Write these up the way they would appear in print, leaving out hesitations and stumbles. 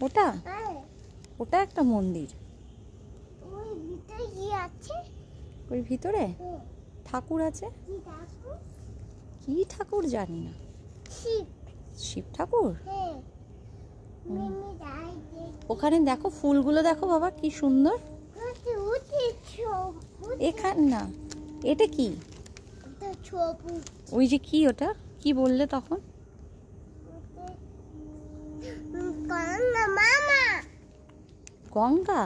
ওটা ওটা একটা মন্দির। ওই ভিতরে ঠাকুর আছে। কি ঠাকুর জানি না। শিব ঠাকুর। ওখানে দেখো ফুলগুলো দেখো বাবা কি সুন্দর। এখান না, এটা কি? ওই যে কি ওটা কি বললে তখন? গঙ্গা।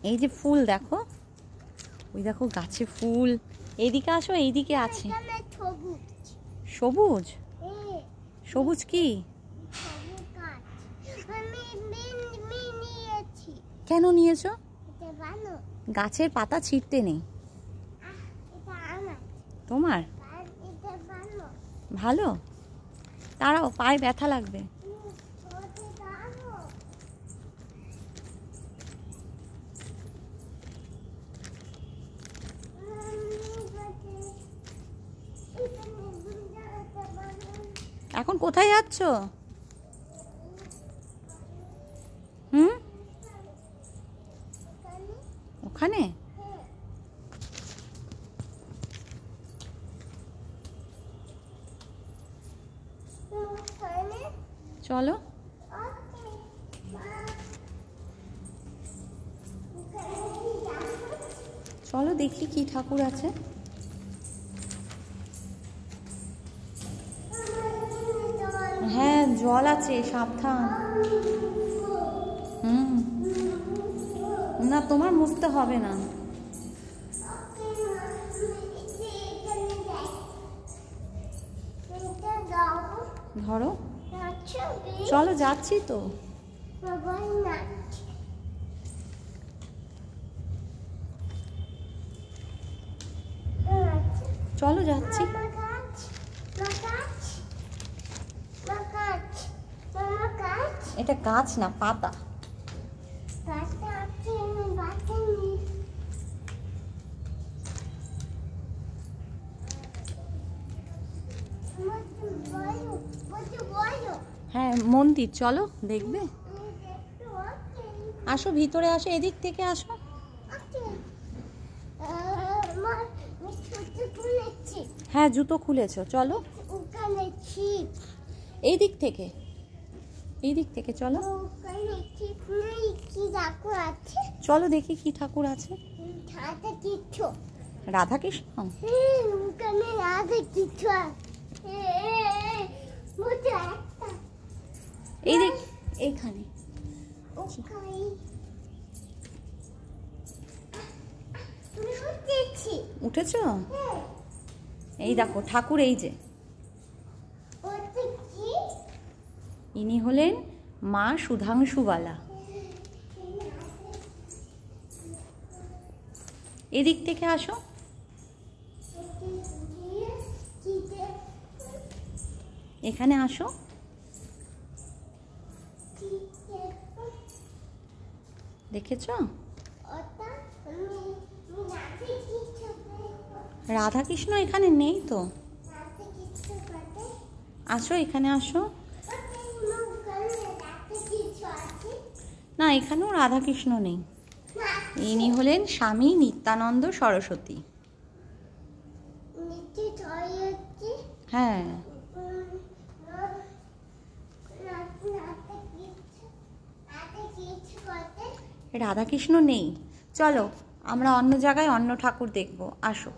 এই যে ফুল দেখো, ওই দেখো গাছে ফুল। এইদিকে আসো, এইদিকে আছে সবুজ। সবুজ কি? কেন নিয়েছো? গাছের পাতা ছিঁড়তে নেই। তোমার ভালো? দাঁড়াও, পায়ে ব্যথা লাগবে। এখন কোথায় যাচ্ছ? ওখানে? চলো। চলো দেখি কি ঠাকুর আছে। হ্যাঁ জল আছে, সাবধান। না তোমার মুছতে হবে না। ধরো, চলো যাচ্ছি তো। চলো যাচ্ছি। এটা গাছ না, পাতা। হ্যাঁ মন্দির, চলো দেখবে। আসো ভিতরে আসো, এদিক থেকে আসো। হ্যাঁ জুতো খুলেছো, চলো। এই দিক থেকে, এই দিক থেকে চলো। চলো দেখি কি ঠাকুর আছে। রাধা কৃষ্ণ। এই দিক, এইখানে উঠেছ? এই দেখো ঠাকুর, এই যে ইনি হলেন মা সুধাংশুবালা। এদিক থেকে আসো। এখানে আসো। দেখেছো? রাধা কৃষ্ণ এখানে নেই তো। আসো এখানে আসো। না এখানেও রাধা কৃষ্ণ নেই। ইনি হলেন স্বামী নিত্যানন্দ সরস্বতী। হ্যাঁ রাধা কৃষ্ণ নেই। চলো আমরা অন্য জায়গায় অন্য ঠাকুর দেখবো, আসো।